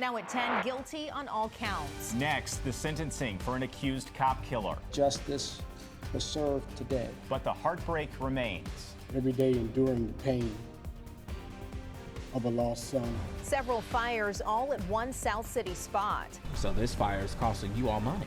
Now at 10, guilty on all counts. Next, the sentencing for an accused cop killer. Justice was served today. But the heartbreak remains. Every day enduring the pain of a lost son. Several fires all at one South City spot. So this fire is costing you all money.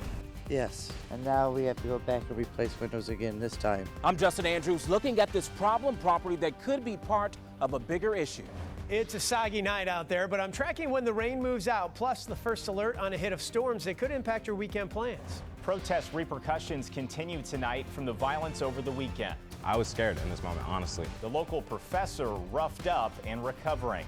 Yes, and now we have to go back and replace windows again this time. I'm Justin Andrews, looking at this problem property that could be part of a bigger issue. It's a soggy night out there, but I'm tracking when the rain moves out, plus the first alert on a hit of storms that could impact your weekend plans. Protest repercussions continue tonight from the violence over the weekend. I was scared in this moment, honestly. The local professor roughed up and recovering.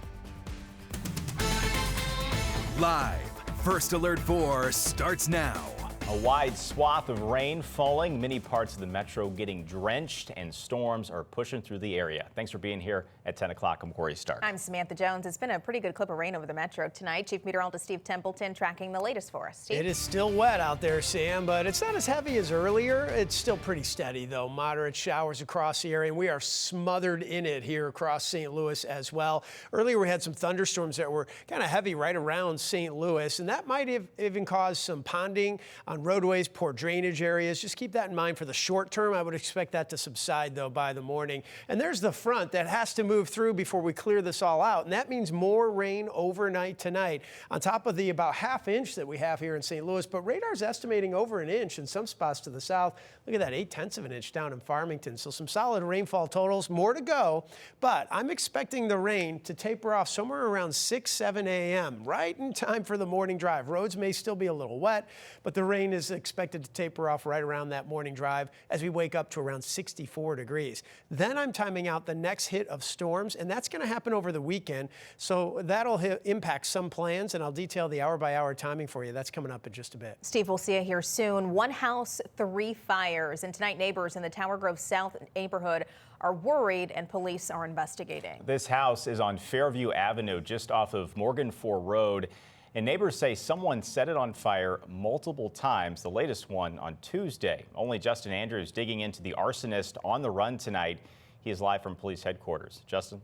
Live, First Alert 4 starts now. A wide swath of rain falling, many parts of the metro getting drenched, and storms are pushing through the area. Thanks for being here at 10 o'clock. I'm Corey Stark. I'm Samantha Jones. It's been a pretty good clip of rain over the metro tonight. Chief Meteorologist Steve Templeton tracking the latest for us. Steve? It is still wet out there, Sam, but it's not as heavy as earlier. It's still pretty steady, though. Moderate showers across the area, and we are smothered in it here across St. Louis as well. Earlier, we had some thunderstorms that were kind of heavy right around St. Louis, and that might have even caused some ponding on roadways, poor drainage areas. Just keep that in mind for the short term. I would expect that to subside, though, by the morning. And there's the front that has to move through before we clear this all out, and that means more rain overnight tonight on top of the about ½ inch that we have here in St. Louis. But radar's estimating over an inch in some spots to the south. Look at that, 0.8 of an inch down in Farmington. So some solid rainfall totals, more to go. But I'm expecting the rain to taper off somewhere around 6, 7 a.m., right in time for the morning drive. Roads may still be a little wet, but the rain is expected to taper off right around that morning drive as we wake up to around 64 degrees. Then I'm timing out the next hit of storms, and that's going to happen over the weekend. So that'll impact some plans, and I'll detail the hour-by-hour timing for you. That's coming up in just a bit. Steve, we'll see you here soon. One house, 3 fires. And tonight, neighbors in the Tower Grove South neighborhood are worried, and police are investigating. This house is on Fairview Avenue, just off of Morgan 4 Road. And neighbors say someone set it on fire multiple times, the latest one on Tuesday. Only Justin Andrews digging into the arsonist on the run tonight. He is live from police headquarters. Justin?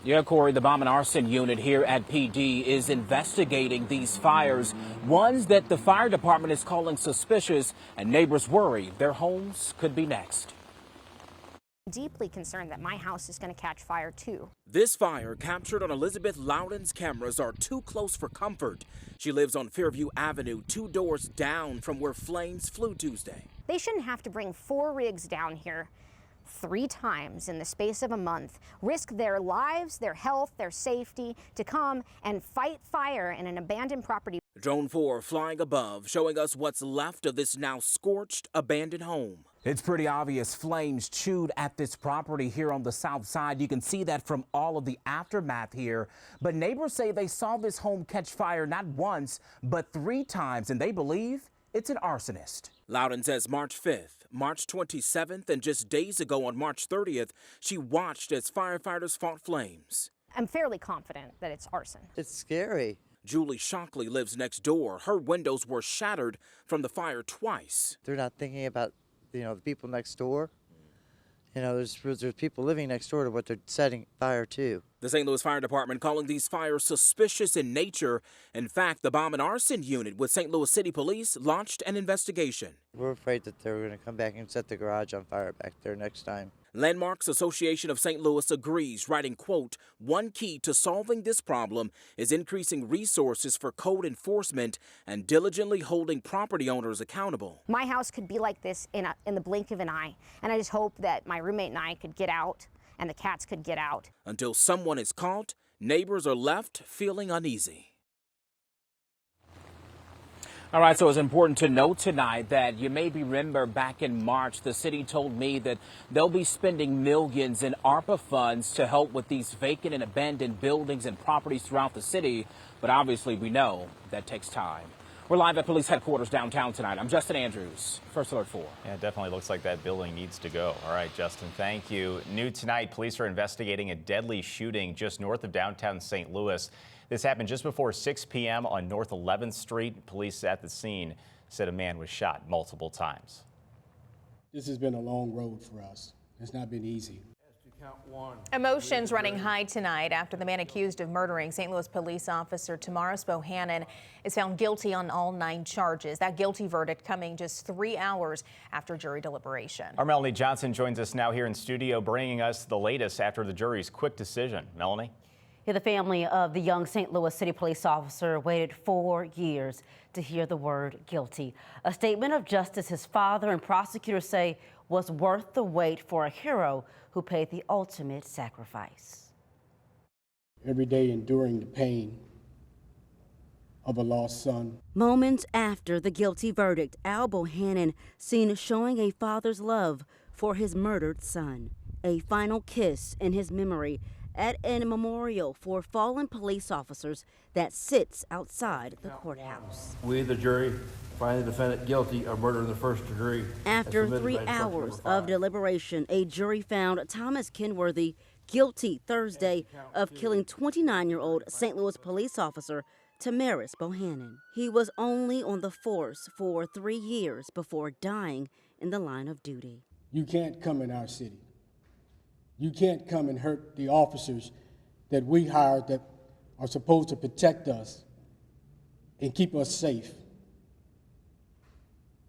Yeah, Corey, the bomb and arson unit here at PD is investigating these fires, ones that the fire department is calling suspicious, and neighbors worry their homes could be next. Deeply concerned that my house is going to catch fire too. This fire, captured on Elizabeth Loudon's cameras, are too close for comfort. She lives on Fairview Avenue, 2 doors down from where flames flew Tuesday. They shouldn't have to bring 4 rigs down here 3 times in the space of a month, risk their lives, their health, their safety to come and fight fire in an abandoned property. Drone 4 flying above, showing us what's left of this now scorched, abandoned home. It's pretty obvious flames chewed at this property here on the south side. You can see that from all of the aftermath here. But neighbors say they saw this home catch fire not once, but 3 times, and they believe it's an arsonist. Loudon says March 5th, March 27th, and just days ago on March 30th, she watched as firefighters fought flames. I'm fairly confident that it's arson. It's scary. Julie Shockley lives next door. Her windows were shattered from the fire twice. They're not thinking about, the people next door. There's people living next door to what they're setting fire to. The St. Louis Fire Department calling these fires suspicious in nature. In fact, the bomb and arson unit with St. Louis City Police launched an investigation. We're afraid that they're going to come back and set the garage on fire back there next time. Landmarks Association of St. Louis agrees, writing, quote, "One key to solving this problem is increasing resources for code enforcement and diligently holding property owners accountable." My house could be like this in the blink of an eye, and I just hope that my roommate and I could get out and the cats could get out. Until someone is caught, neighbors are left feeling uneasy. All right, so it's important to note tonight that you may remember back in March, the city told me that they'll be spending millions in ARPA funds to help with these vacant and abandoned buildings and properties throughout the city. But obviously, we know that takes time. We're live at police headquarters downtown tonight. I'm Justin Andrews, First Alert 4. Yeah, it definitely looks like that building needs to go. All right, Justin, thank you. New tonight, police are investigating a deadly shooting just north of downtown St. Louis. This happened just before 6 p.m. on North 11th Street. Police at the scene said a man was shot multiple times. This has been a long road for us. It's not been easy. Emotions running high tonight after the man accused of murdering St. Louis police officer Tamaris Bohannon is found guilty on all 9 charges. That guilty verdict coming just 3 hours after jury deliberation. Our Melanie Johnson joins us now here in studio, bringing us the latest after the jury's quick decision. Melanie? Yeah, the family of the young St. Louis City police officer waited 4 years to hear the word guilty. A statement of justice his father and prosecutors say was worth the wait for a hero who paid the ultimate sacrifice. Every day enduring the pain of a lost son. Moments after the guilty verdict, Al Bohannon seen showing a father's love for his murdered son. A final kiss in his memory at a memorial for fallen police officers that sits outside the courthouse. We, the jury, find the defendant guilty of murder in the first degree. After 3 hours of deliberation, a jury found Thomas Kenworthy guilty Thursday of killing 29-year-old St. Louis police officer Tamaris Bohannon. He was only on the force for 3 years before dying in the line of duty. You can't come in our city. You can't come and hurt the officers that we hired that are supposed to protect us and keep us safe.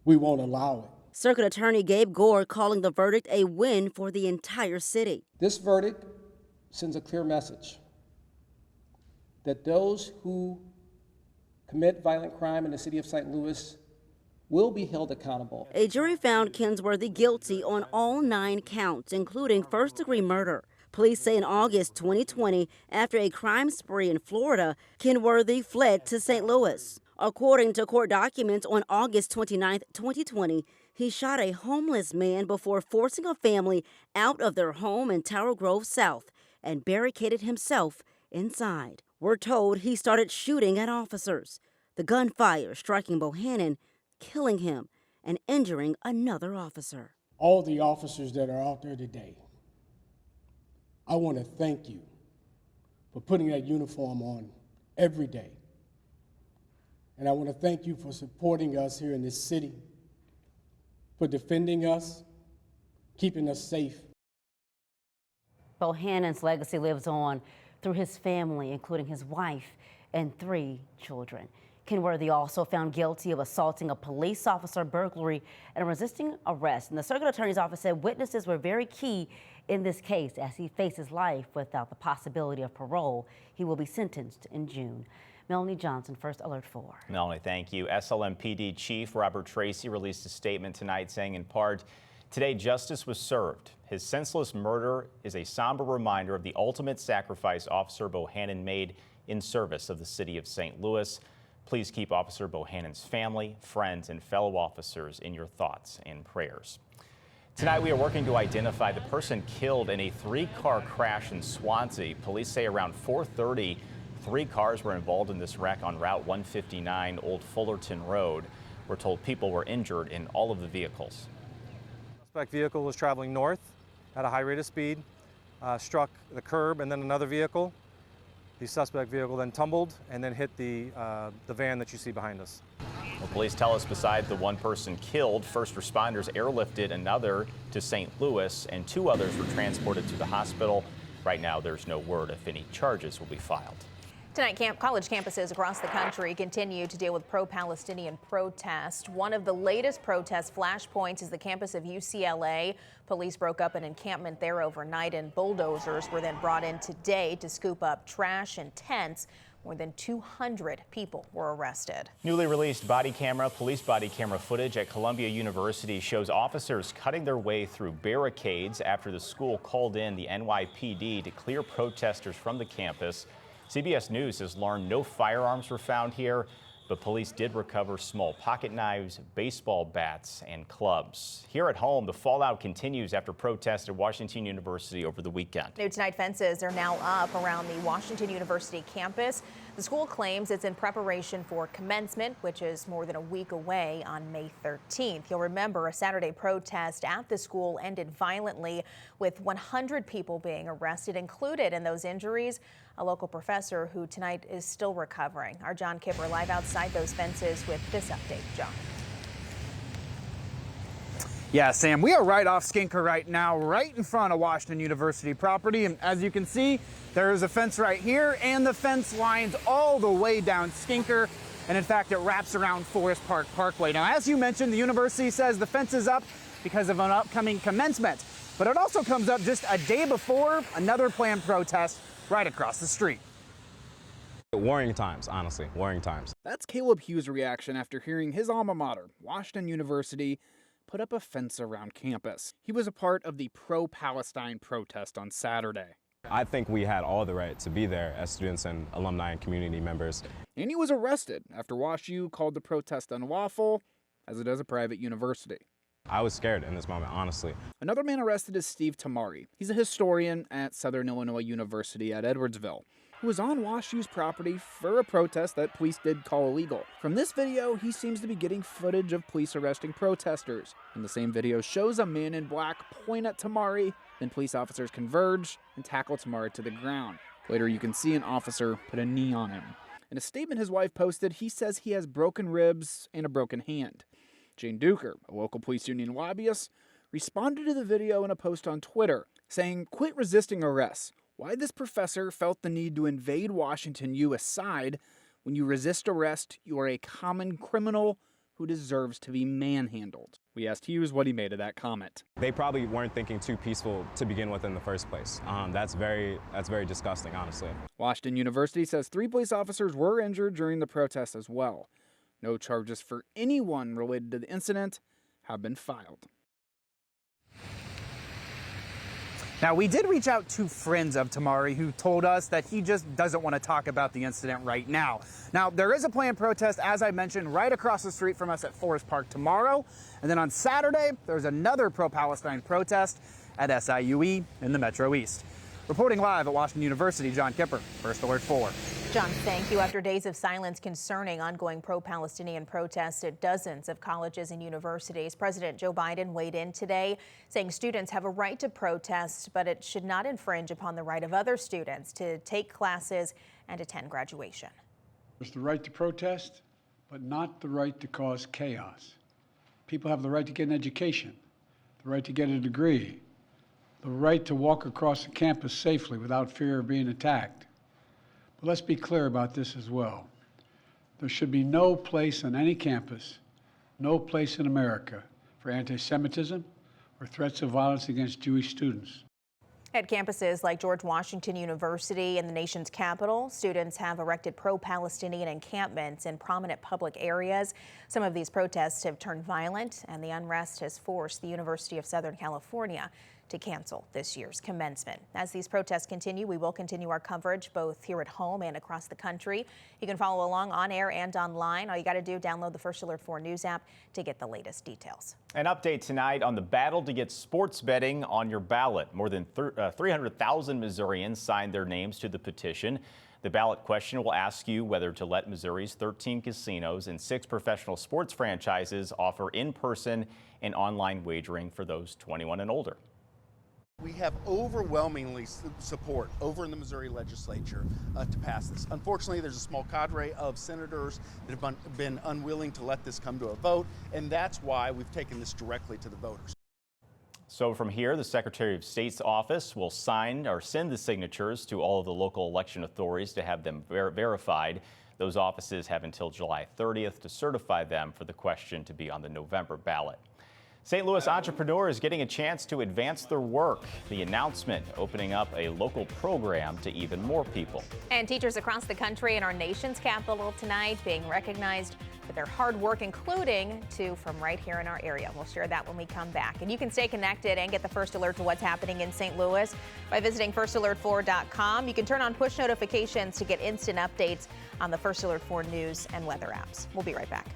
We won't allow it. Circuit Attorney Gabe Gore calling the verdict a win for the entire city. This verdict sends a clear message that those who commit violent crime in the city of St. Louis will be held accountable. A jury found Kenworthy guilty on all 9 counts, including first-degree murder. Police say in August 2020, after a crime spree in Florida, Kenworthy fled to St. Louis. According to court documents, on August 29, 2020, he shot a homeless man before forcing a family out of their home in Tower Grove South and barricaded himself inside. We're told he started shooting at officers. The gunfire striking Bohannon, killing him and injuring another officer. All the officers that are out there today, I want to thank you for putting that uniform on every day. And I want to thank you for supporting us here in this city, for defending us, keeping us safe. Bohannon's legacy lives on through his family, including his wife and 3 children. Kenworthy also found guilty of assaulting a police officer, burglary, and resisting arrest. And the circuit attorney's office said witnesses were very key in this case as he faces life without the possibility of parole. He will be sentenced in June. Melanie Johnson, First Alert 4. Melanie, thank you. SLMPD Chief Robert Tracy released a statement tonight saying in part, today justice was served. His senseless murder is a somber reminder of the ultimate sacrifice Officer Bohannon made in service of the city of St. Louis. Please keep Officer Bohannon's family, friends, and fellow officers in your thoughts and prayers. Tonight, we are working to identify the person killed in a 3-car crash in Swansea. Police say around 4:30, 3 cars were involved in this wreck on Route 159 Old Fullerton Road. We're told people were injured in all of the vehicles. The suspect vehicle was traveling north at a high rate of speed, struck the curb and then another vehicle. The suspect vehicle then tumbled and then hit the van that you see behind us. Well, police tell us besides the 1 person killed, first responders airlifted another to St. Louis and 2 others were transported to the hospital. Right now, there's no word if any charges will be filed. Tonight, college campuses across the country continue to deal with pro-Palestinian protest. One of the latest protest flashpoints is the campus of UCLA. Police broke up an encampment there overnight and bulldozers were then brought in today to scoop up trash and tents. More than 200 people were arrested. Newly released police body camera footage at Columbia University shows officers cutting their way through barricades after the school called in the NYPD to clear protesters from the campus. CBS News has learned no firearms were found here, but police did recover small pocket knives, baseball bats, and clubs. Here at home, the fallout continues after protests at Washington University over the weekend. New tonight, fences are now up around the Washington University campus. The school claims it's in preparation for commencement, which is more than a week away on May 13th. You'll remember a Saturday protest at the school ended violently with 100 people being arrested. Included in those injuries, a local professor who tonight is still recovering. Our John Kipper live outside those fences with this update. John. Yeah, Sam, we are right off Skinker right now, right in front of Washington University property. And as you can see, there is a fence right here, and the fence lines all the way down Skinker. And in fact, it wraps around Forest Park Parkway. Now, as you mentioned, the university says the fence is up because of an upcoming commencement. But it also comes up just a day before another planned protest right across the street. Worrying times, honestly, worrying times. That's Caleb Hughes' reaction after hearing his alma mater, Washington University, put up a fence around campus. He was a part of the pro-Palestine protest on Saturday. I think we had all the right to be there as students and alumni and community members. And he was arrested after WashU called the protest unlawful, as it is a private university. I was scared in this moment, honestly. Another man arrested is Steve Tamari. He's a historian at Southern Illinois University at Edwardsville, who was on WashU's property for a protest that police did call illegal. From this video, he seems to be getting footage of police arresting protesters. And the same video shows a man in black point at Tamari, then police officers converge and tackle Tamari to the ground. Later, you can see an officer put a knee on him. In a statement his wife posted, he says he has broken ribs and a broken hand. Jane Duker, a local police union lobbyist, responded to the video in a post on Twitter, saying, "Quit resisting arrests. Why this professor felt the need to invade Washington U aside, when you resist arrest, you are a common criminal who deserves to be manhandled." We asked Hughes what he made of that comment. They probably weren't thinking too peaceful to begin with in the first place. That's very disgusting, honestly. Washington University says 3 police officers were injured during the protest as well. No charges for anyone related to the incident have been filed. Now, we did reach out to friends of Tamari who told us that he just doesn't want to talk about the incident right now. Now, there is a planned protest, as I mentioned, right across the street from us at Forest Park tomorrow. And then on Saturday, there's another pro-Palestine protest at SIUE in the Metro East. Reporting live at Washington University, John Kipper, First Alert 4. John, thank you. After days of silence concerning ongoing pro-Palestinian protests at dozens of colleges and universities, President Joe Biden weighed in today, saying students have a right to protest, but it should not infringe upon the right of other students to take classes and attend graduation. There's the right to protest, but not the right to cause chaos. People have the right to get an education, the right to get a degree, the right to walk across the campus safely without fear of being attacked. But let's be clear about this as well. There should be no place on any campus, no place in America for anti-Semitism or threats of violence against Jewish students. At campuses like George Washington University and the nation's capital, students have erected pro-Palestinian encampments in prominent public areas. Some of these protests have turned violent, and the unrest has forced the University of Southern California to cancel this year's commencement. As these protests continue, we will continue our coverage both here at home and across the country. You can follow along on air and online. All you got to do, download the First Alert 4 News app to get the latest details. An update tonight on the battle to get sports betting on your ballot. More than 300,000 Missourians signed their names to the petition. The ballot question will ask you whether to let Missouri's 13 casinos and 6 professional sports franchises offer in-person and online wagering for those 21 and older. We have overwhelmingly support over in the Missouri legislature to pass this. Unfortunately, there's a small cadre of senators that have been unwilling to let this come to a vote, and that's why we've taken this directly to the voters. So from here, the Secretary of State's office will sign or send the signatures to all of the local election authorities to have them verified. Those offices have until July 30th to certify them for the question to be on the November ballot. St. Louis entrepreneurs getting a chance to advance their work. The announcement opening up a local program to even more people. And teachers across the country and our nation's capital tonight being recognized for their hard work, including 2 from right here in our area. We'll share that when we come back. And you can stay connected and get the first alert to what's happening in St. Louis by visiting firstalert4.com. You can turn on push notifications to get instant updates on the First Alert 4 news and weather apps. We'll be right back.